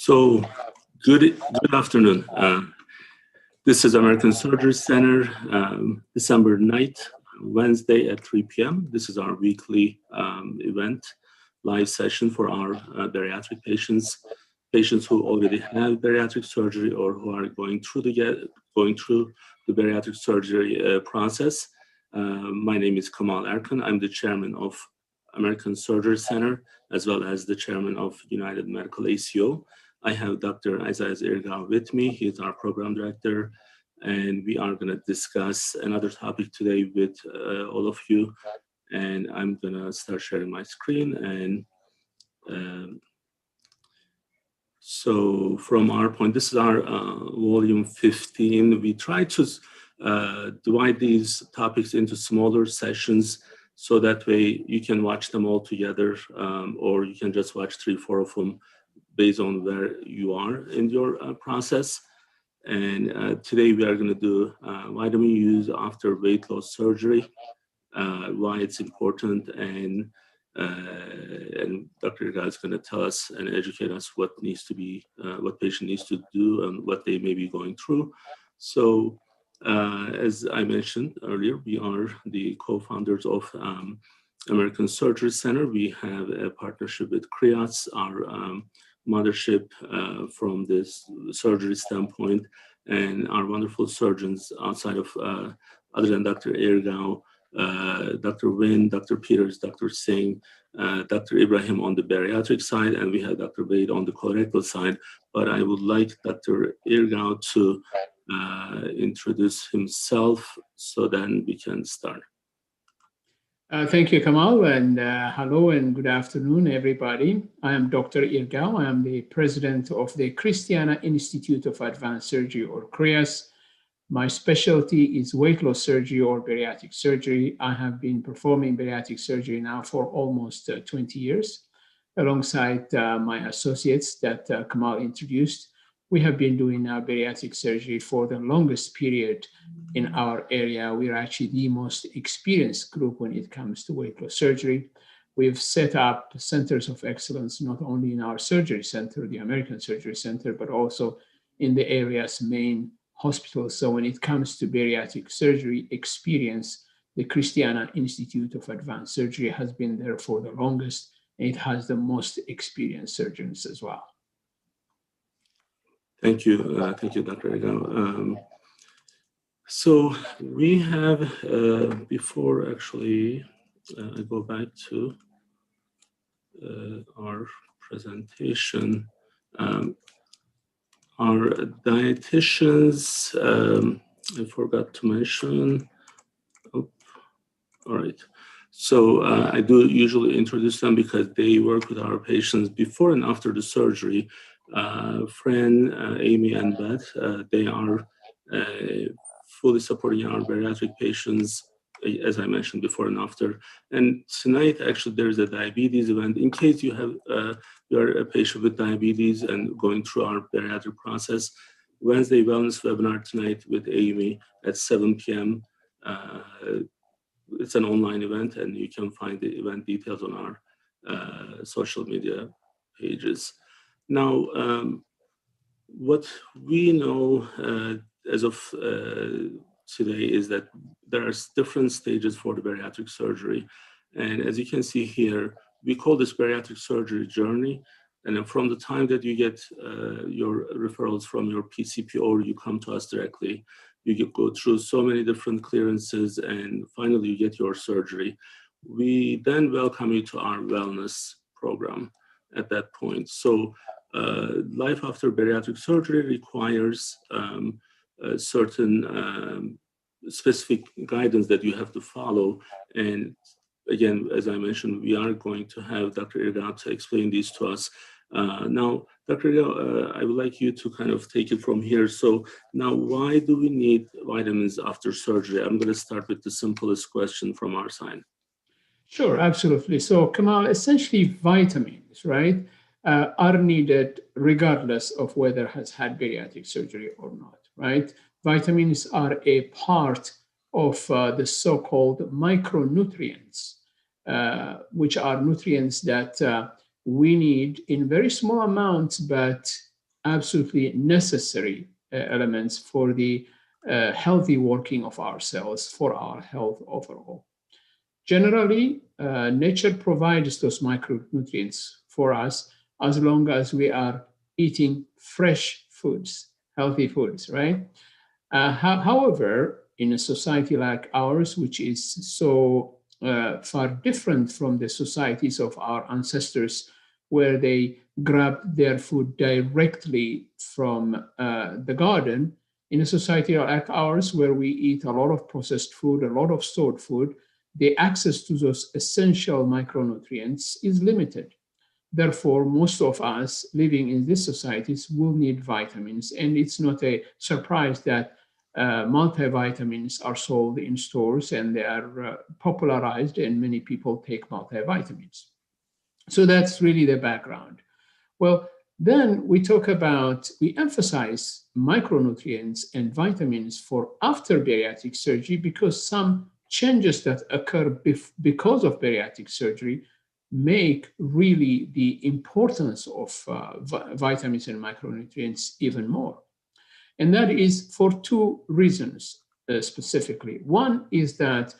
So, good afternoon. This is American Surgery Center, December 9th, Wednesday at 3 p.m. This is our weekly event, live session for our bariatric patients who already have bariatric surgery or who are going through the bariatric surgery process. My name is Kemal Erkan. I'm the chairman of American Surgery Center, as well as the chairman of United Medical ACO. I have Dr. Isaias Irgau with me. He's our program director, and we are going to discuss another topic today with all of you. And I'm going to start sharing my screen. And so from our point, this is our volume 15. We try to divide these topics into smaller sessions, so that way you can watch them all together, or you can just watch 3-4 of them based on where you are in your process. And today we are going to do vitamin use after weight loss surgery, why it's important, and Dr. Irgau is going to tell us and educate us what needs to be, what patient needs to do and what they may be going through. So as I mentioned earlier, we are the co-founders of American Surgery Center. We have a partnership with CHRIAS, our mothership from this surgery standpoint, and our wonderful surgeons outside of, other than Dr. Irgau, Dr. Wynn, Dr. Peters, Dr. Singh, Dr. Ibrahim on the bariatric side, and we have Dr. Wade on the colorectal side. But I would like Dr. Irgau to introduce himself, so then we can start. Thank you, Kemal, and hello and good afternoon, everybody. I am Dr. Irgau. I am the president of the Christiana Institute of Advanced Surgery, or CHRIAS. My specialty is weight loss surgery or bariatric surgery. I have been performing bariatric surgery now for almost 20 years. Alongside my associates that Kemal introduced, we have been doing our bariatric surgery for the longest period in our area. We are actually the most experienced group when it comes to weight loss surgery. We've set up centers of excellence, not only in our surgery center, the American Surgery Center, but also in the area's main hospitals. So when it comes to bariatric surgery experience, the Christiana Institute of Advanced Surgery has been there for the longest, and it has the most experienced surgeons as well. Thank you, Dr. Irgau. So we have, before actually I go back to our presentation, our dietitians, I forgot to mention. Oh, all right. So I do usually introduce them because they work with our patients before and after the surgery. Fran, Amy, and Beth, they are fully supporting our bariatric patients, as I mentioned, before and after. And tonight, actually, there's a diabetes event. In case you have you're a patient with diabetes and going through our bariatric process, Wednesday wellness webinar tonight with Amy at 7 p.m. It's an online event, and you can find the event details on our social media pages. Now, what we know as of today is that there are different stages for the bariatric surgery. And as you can see here, we call this bariatric surgery journey. And then from the time that you get your referrals from your PCP or you come to us directly, you go through so many different clearances, and finally you get your surgery. We then welcome you to our wellness program at that point. So life after bariatric surgery requires certain specific guidance that you have to follow. And again, as I mentioned, we are going to have Dr. Irgau to explain these to us. Now, Dr. Irgau, I would like you to kind of take it from here. So now, why do we need vitamins after surgery? I'm going to start with the simplest question from our side. Sure, absolutely. So, Kemal, essentially vitamins, right, are needed regardless of whether has had bariatric surgery or not, right? Vitamins are a part of the so-called micronutrients, which are nutrients that we need in very small amounts, but absolutely necessary elements for the healthy working of our cells, for our health overall. Generally, nature provides those micronutrients for us as long as we are eating fresh foods, healthy foods, right? However, in a society like ours, which is so far different from the societies of our ancestors, where they grab their food directly from the garden, in a society like ours, where we eat a lot of processed food, a lot of stored food, the access to those essential micronutrients is limited. Therefore, most of us living in these societies will need vitamins. And it's not a surprise that multivitamins are sold in stores and they are popularized, and many people take multivitamins. So that's really the background. Well, then we emphasize micronutrients and vitamins for after bariatric surgery, because some changes that occur because of bariatric surgery make really the importance of vitamins and micronutrients even more. And that is for two reasons specifically. One is that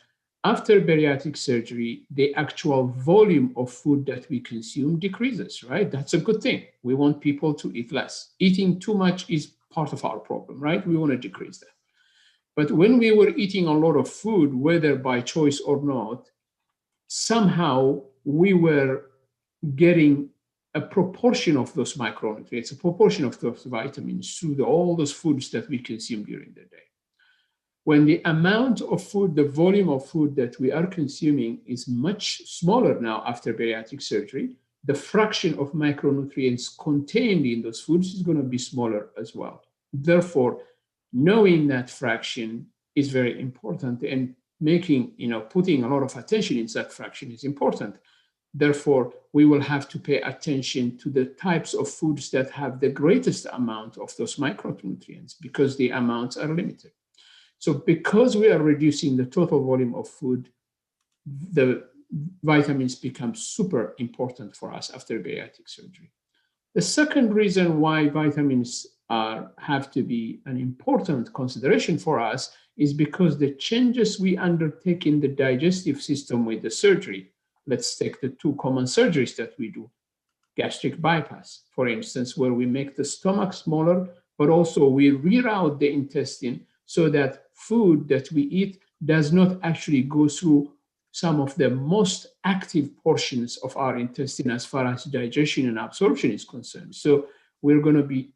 after bariatric surgery, the actual volume of food that we consume decreases, right? That's a good thing. We want people to eat less. Eating too much is part of our problem, right? We want to decrease that. But when we were eating a lot of food, whether by choice or not, somehow we were getting a proportion of those micronutrients, a proportion of those vitamins through all those foods that we consume during the day. When the amount of food, the volume of food that we are consuming is much smaller now after bariatric surgery, the fraction of micronutrients contained in those foods is going to be smaller as well. Therefore, knowing that fraction is very important, and putting a lot of attention in that fraction is important. Therefore, we will have to pay attention to the types of foods that have the greatest amount of those micronutrients, because the amounts are limited. So because we are reducing the total volume of food, the vitamins become super important for us after bariatric surgery. The second reason why vitamins have to be an important consideration for us is because the changes we undertake in the digestive system with the surgery. Let's take the two common surgeries that we do. Gastric bypass, for instance, where we make the stomach smaller, but also we reroute the intestine so that food that we eat does not actually go through some of the most active portions of our intestine as far as digestion and absorption is concerned. So we're going to be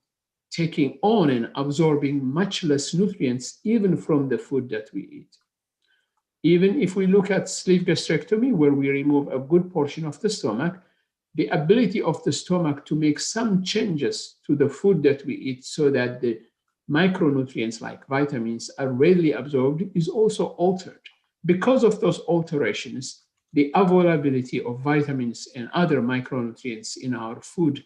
taking on and absorbing much less nutrients even from the food that we eat. Even if we look at sleeve gastrectomy, where we remove a good portion of the stomach, the ability of the stomach to make some changes to the food that we eat so that the micronutrients like vitamins are readily absorbed is also altered. Because of those alterations, the availability of vitamins and other micronutrients in our food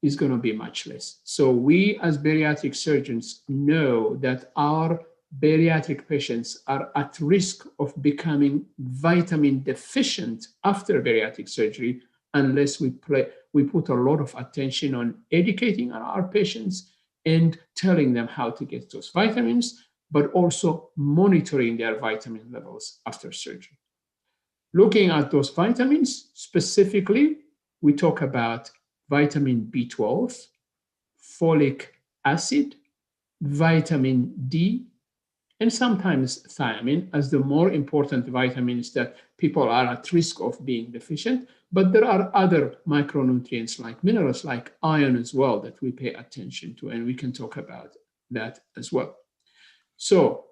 is going to be much less. So we as bariatric surgeons know that our bariatric patients are at risk of becoming vitamin deficient after bariatric surgery unless we put a lot of attention on educating our patients and telling them how to get those vitamins, but also monitoring their vitamin levels after surgery. Looking at those vitamins, specifically, we talk about vitamin B12, folic acid, vitamin D, and sometimes thiamine as the more important vitamins that people are at risk of being deficient. But there are other micronutrients like minerals, like iron as well, that we pay attention to, and we can talk about that as well. So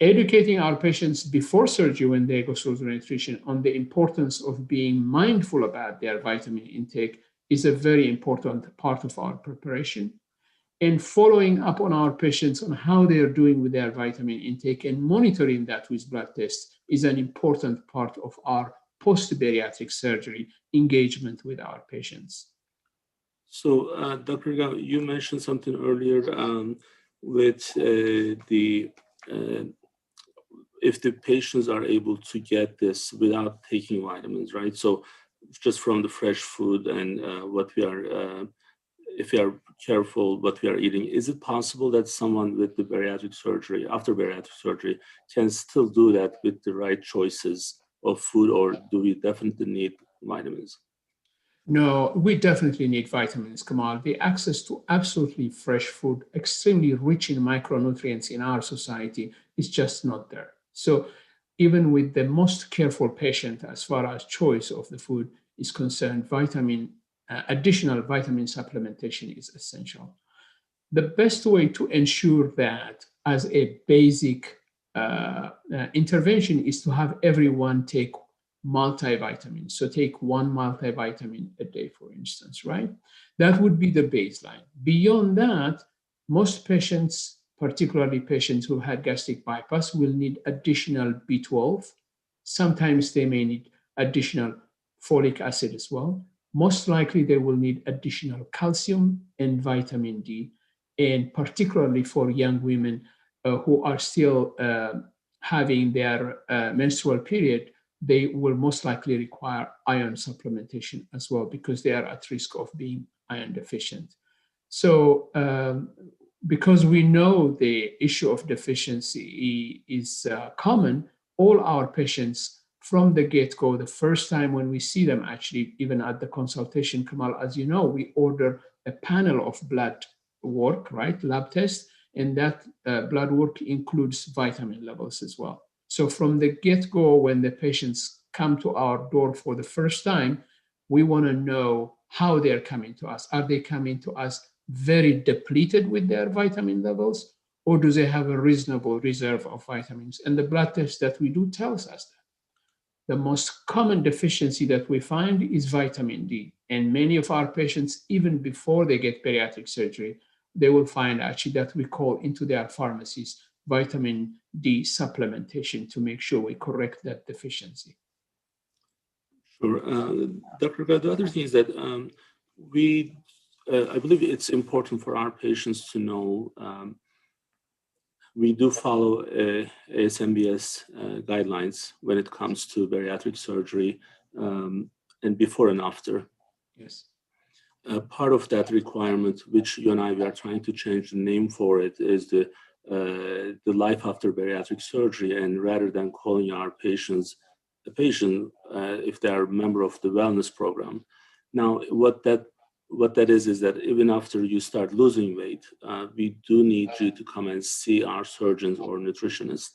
educating our patients before surgery when they go through the nutrition on the importance of being mindful about their vitamin intake is a very important part of our preparation. And following up on our patients on how they are doing with their vitamin intake and monitoring that with blood tests is an important part of our post-bariatric surgery engagement with our patients. So, Dr. Irgau, you mentioned something earlier with if the patients are able to get this without taking vitamins, right? So just from the fresh food and what we are if we are careful what we are eating, is it possible that someone with the bariatric surgery, after bariatric surgery, can still do that with the right choices of food, or do we definitely need vitamins? No, we definitely need vitamins, Kemal. The access to absolutely fresh food, extremely rich in micronutrients in our society, is just not there. So even with the most careful patient, as far as choice of the food is concerned, additional vitamin supplementation is essential. The best way to ensure that as a basic intervention is to have everyone take multivitamins. So take one multivitamin a day, for instance, right? That would be the baseline. Beyond that, most patients, particularly patients who had gastric bypass, will need additional B12. Sometimes they may need additional folic acid as well. Most likely they will need additional calcium and vitamin D, and particularly for young women who are still having their menstrual period, they will most likely require iron supplementation as well, because they are at risk of being iron deficient. So because we know the issue of deficiency is common, all our patients from the get-go, the first time when we see them, actually, even at the consultation, Kemal, as you know, we order a panel of blood work, right, lab tests, and that blood work includes vitamin levels as well. So from the get-go, when the patients come to our door for the first time, we want to know how they're coming to us. Are they coming to us very depleted with their vitamin levels, or do they have a reasonable reserve of vitamins? And the blood test that we do tells us that. The most common deficiency that we find is vitamin D. And many of our patients, even before they get bariatric surgery, they will find actually that we call into their pharmacies vitamin D supplementation to make sure we correct that deficiency. Sure. Dr. Irgau, the other thing is that I believe it's important for our patients to know we do follow FASMBS guidelines when it comes to bariatric surgery, and before and after. Yes. Part of that requirement, which you and I we are trying to change the name for it, is the life after bariatric surgery. And rather than calling our patients a patient, if they are a member of the wellness program. Now, what that is that even after you start losing weight, we do need you to come and see our surgeons or nutritionists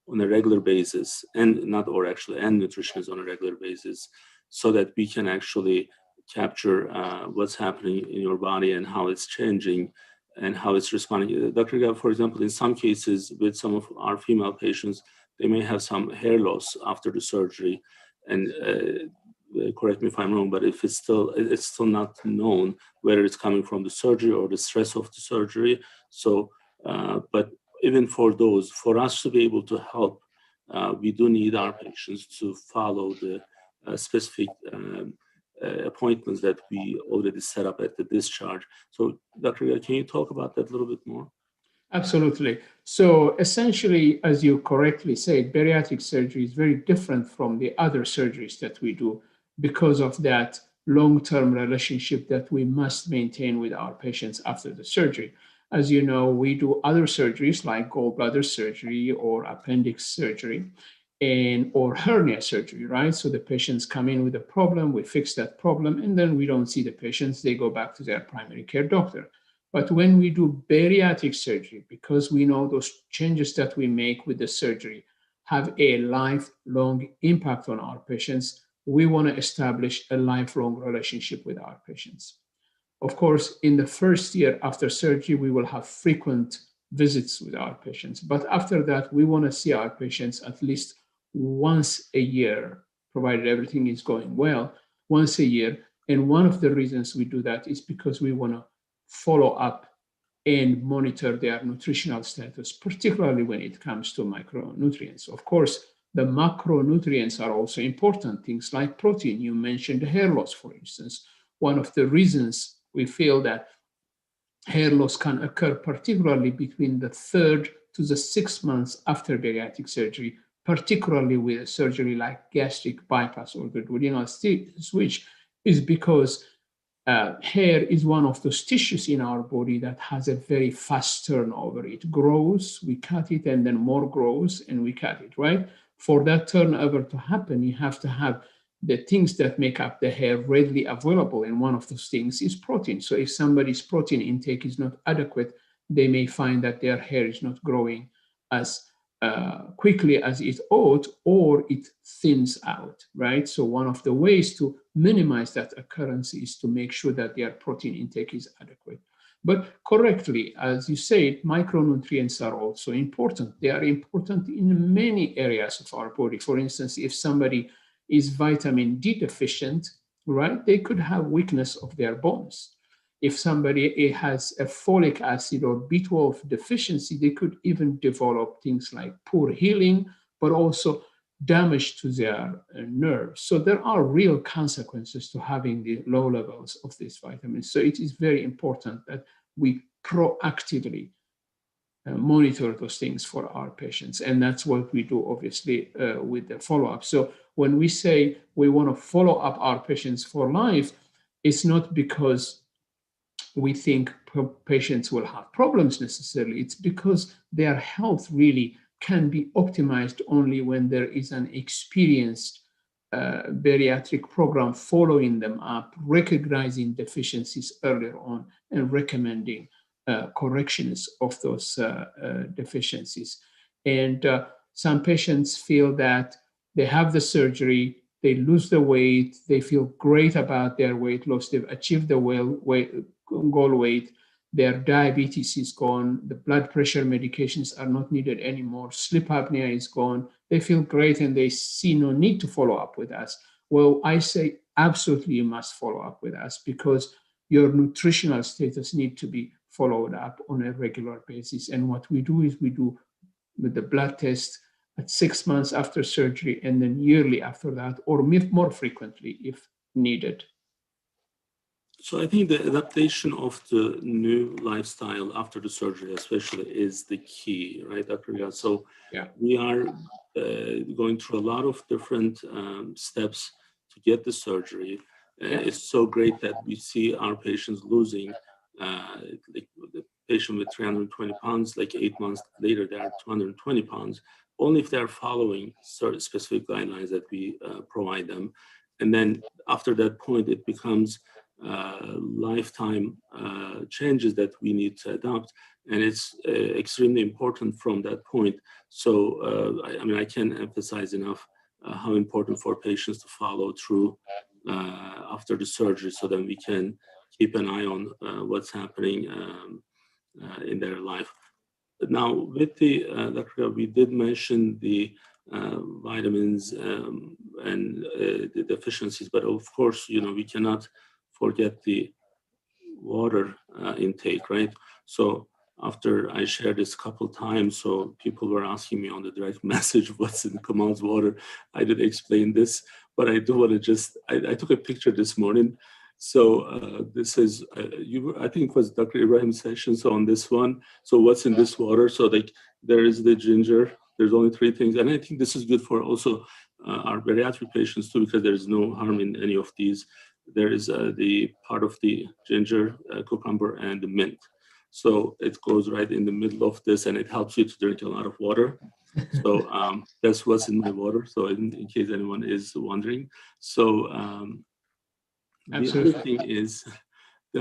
on a regular basis, and nutritionists on a regular basis, so that we can actually capture what's happening in your body and how it's changing and how it's responding. Dr. Irgau, for example, in some cases with some of our female patients, they may have some hair loss after the surgery, and correct me if I'm wrong, but if it's still not known whether it's coming from the surgery or the stress of the surgery. So, but even for us to be able to help, we do need our patients to follow the specific appointments that we already set up at the discharge. So, Dr. Irgau, can you talk about that a little bit more? Absolutely. So essentially, as you correctly said, bariatric surgery is very different from the other surgeries that we do because of that long-term relationship that we must maintain with our patients after the surgery. As you know, we do other surgeries like gallbladder surgery or appendix surgery or hernia surgery, right? So the patients come in with a problem, we fix that problem, and then we don't see the patients, they go back to their primary care doctor. But when we do bariatric surgery, because we know those changes that we make with the surgery have a lifelong impact on our patients, we want to establish a lifelong relationship with our patients. Of course, in the first year after surgery, we will have frequent visits with our patients. But after that, we want to see our patients at least once a year, provided everything is going well, once a year. And one of the reasons we do that is because we want to follow up and monitor their nutritional status, particularly when it comes to micronutrients. Of course, the macronutrients are also important, things like protein. You mentioned hair loss, for instance. One of the reasons we feel that hair loss can occur, particularly between the 3rd to the 6th months after bariatric surgery, particularly with a surgery like gastric bypass or the duodenal switch, is because hair is one of those tissues in our body that has a very fast turnover. It grows, we cut it, and then more grows, and we cut it, right? For that turnover to happen, you have to have the things that make up the hair readily available, and one of those things is protein. So if somebody's protein intake is not adequate, they may find that their hair is not growing as quickly as it ought, or it thins out, right? So one of the ways to minimize that occurrence is to make sure that their protein intake is adequate. But correctly, as you said, micronutrients are also important. They are important in many areas of our body. For instance, if somebody is vitamin D deficient, right, they could have weakness of their bones. If somebody has a folic acid or B12 deficiency, they could even develop things like poor healing, but also damage to their nerves. So there are real consequences to having the low levels of these vitamins. So it is very important that we proactively monitor those things for our patients. And that's what we do, obviously, with the follow-up. So when we say we want to follow up our patients for life, it's not because we think patients will have problems necessarily. It's because their health really can be optimized only when there is an experienced bariatric program following them up, recognizing deficiencies earlier on, and recommending corrections of those deficiencies. And some patients feel that they have the surgery, they lose the weight, they feel great about their weight loss, they've achieved the goal weight, their diabetes is gone, the blood pressure medications are not needed anymore, sleep apnea is gone, they feel great and they see no need to follow up with us. Well, I say absolutely you must follow up with us, because your nutritional status needs to be followed up on a regular basis. And what we do is we do with the blood test at 6 months after surgery, and then yearly after that, or more frequently if needed. So I think the adaptation of the new lifestyle after the surgery especially is the key, right, Dr. Irgau? So yeah, we are going through a lot of different steps to get the surgery. It's so great that we see our patients losing, like the patient with 320 pounds, like 8 months later, they are 220 pounds, only if they are following certain specific guidelines that we provide them. And then after that point, it becomes lifetime changes that we need to adopt, and it's extremely important from that point. So I mean, I can't emphasize enough how important for patients to follow through after the surgery, so that we can keep an eye on what's happening in their life. Now, with the Dr. we did mention the vitamins and the deficiencies, but of course, you know, we cannot forget the water intake, right? So after I shared this a couple times, so people were asking me on the direct message, what's in Kemal's water? I did explain this, but I do want to just, I took a picture this morning. So this is, I think it was Dr. Ibrahim's session, so on this one. So what's in this water? So like there is the ginger, there's only 3 things. And I think this is good for also our bariatric patients too, because there's no harm in any of these. There is the part of the ginger, cucumber, and the mint. So it goes right in the middle of this, and it helps you to drink a lot of water. So that's what's in my water, so in case anyone is wondering. So the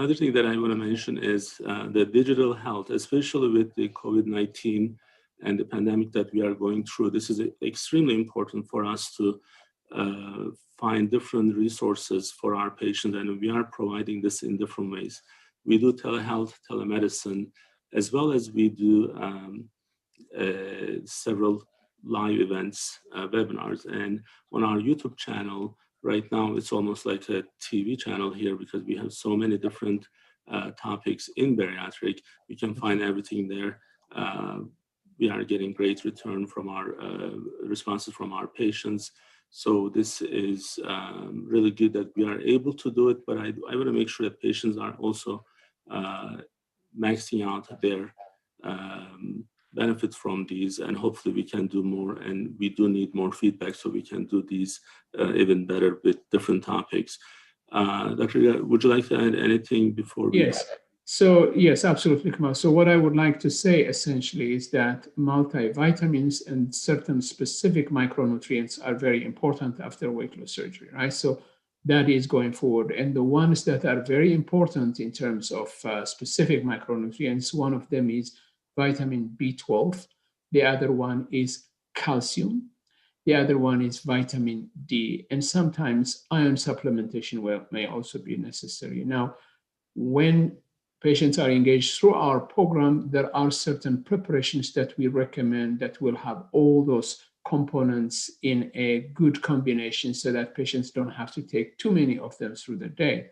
other thing that I want to mention is the digital health, especially with the COVID-19 and the pandemic that we are going through. This is extremely important for us to find different resources for our patients, and we are providing this in different ways. We do telehealth, telemedicine, as well as we do several live events, webinars, and on our YouTube channel. Right now, it's almost like a TV channel here, because we have so many different topics in bariatric. You can find everything there. We are getting great return from our responses from our patients. So this is really good that we are able to do it, but I want to make sure that patients are also maxing out their benefits from these, and hopefully we can do more, and we do need more feedback so we can do these even better with different topics. Dr. Irgau, would you like to add anything before we? Yes. So yes, absolutely, Kemal. So what I would like to say essentially is that multivitamins and certain specific micronutrients are very important after weight loss surgery, right? So that is going forward. And the ones that are very important in terms of specific micronutrients, one of them is vitamin B12. The other one is calcium. The other one is vitamin D. And sometimes iron supplementation may also be necessary. Now, when patients are engaged through our program, there are certain preparations that we recommend that will have all those components in a good combination so that patients don't have to take too many of them through the day.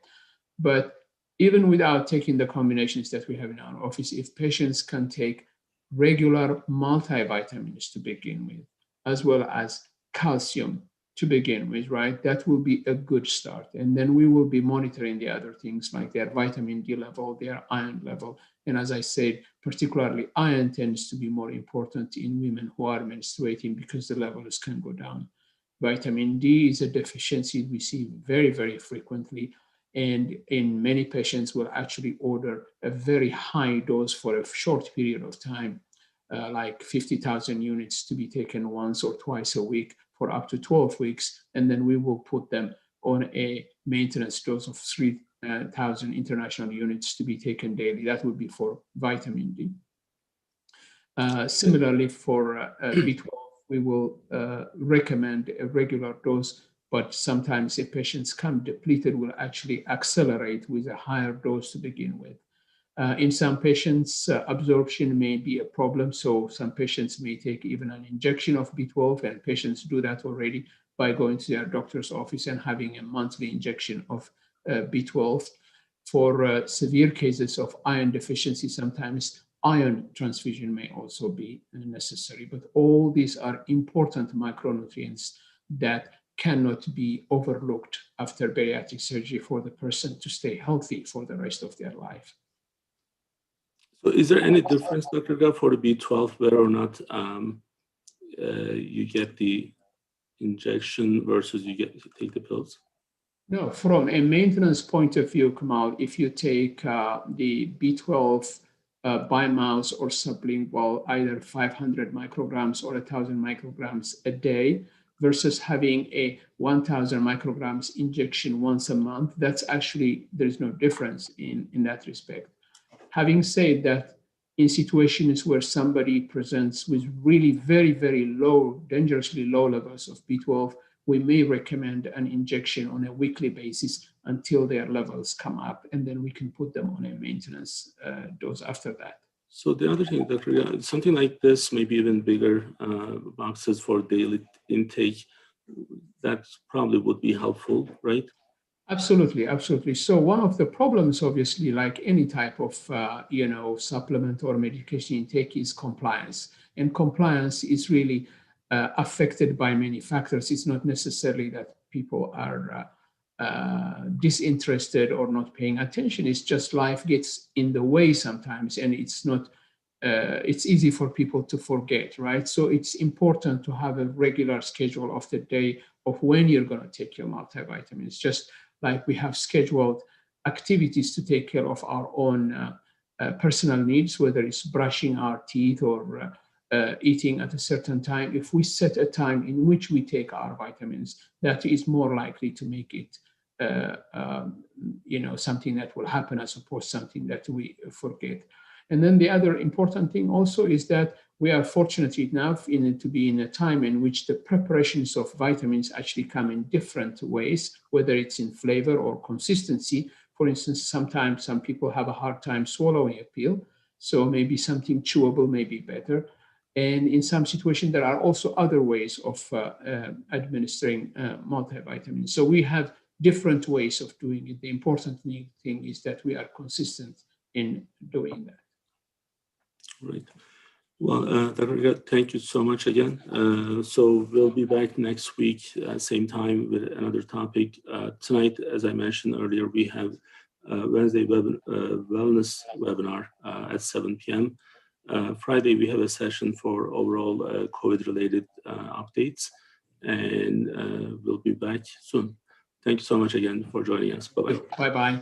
But even without taking the combinations that we have in our office, if patients can take regular multivitamins to begin with, as well as calcium to begin with, right? That will be a good start. And then we will be monitoring the other things like their vitamin D level, their iron level. And as I said, particularly iron tends to be more important in women who are menstruating because the levels can go down. Vitamin D is a deficiency we see very, very frequently. And in many patients will actually order a very high dose for a short period of time, like 50,000 units to be taken once or twice a week for up to 12 weeks, and then we will put them on a maintenance dose of 3,000 international units to be taken daily. That would be for vitamin D. Similarly, for B12, we will recommend a regular dose, but sometimes if patients come depleted, we'll actually accelerate with a higher dose to begin with. In some patients, absorption may be a problem. So some patients may take even an injection of B12, and patients do that already by going to their doctor's office and having a monthly injection of B12. For severe cases of iron deficiency, sometimes iron transfusion may also be necessary. But all these are important micronutrients that cannot be overlooked after bariatric surgery for the person to stay healthy for the rest of their life. So is there any difference, Dr. Irgau, for the B12, whether or not you get the injection versus you take the pills? No, from a maintenance point of view, Kemal, if you take the B12 by mouth or sublingual, either 500 micrograms or 1,000 micrograms a day versus having a 1,000 micrograms injection once a month, that's actually, there's no difference in that respect. Having said that, in situations where somebody presents with really very, very low, dangerously low levels of B12, we may recommend an injection on a weekly basis until their levels come up, and then we can put them on a maintenance dose after that. So the other thing, Dr. Irgau, something like this, maybe even bigger boxes for daily intake, that probably would be helpful, right? Absolutely, absolutely. So one of the problems, obviously, like any type of supplement or medication intake, is compliance. And compliance is really affected by many factors. It's not necessarily that people are disinterested or not paying attention. It's just life gets in the way sometimes, and it's not. It's easy for people to forget, right? So it's important to have a regular schedule of the day of when you're going to take your multivitamins. Just like we have scheduled activities to take care of our own personal needs, whether it's brushing our teeth or eating at a certain time. If we set a time in which we take our vitamins, that is more likely to make it something that will happen as opposed to something that we forget. And then the other important thing also is that we are fortunate enough to be in a time in which the preparations of vitamins actually come in different ways, whether it's in flavor or consistency. For instance, sometimes some people have a hard time swallowing a pill, so maybe something chewable may be better. And in some situations, there are also other ways of administering multivitamins. So we have different ways of doing it. The important thing is that we are consistent in doing that. Right. Well, Dr. Irgau, thank you so much again. So we'll be back next week, same time with another topic. Tonight, as I mentioned earlier, we have Wednesday wellness webinar at 7 p.m. Friday, we have a session for overall COVID-related updates, and we'll be back soon. Thank you so much again for joining us. Bye-bye. Bye-bye.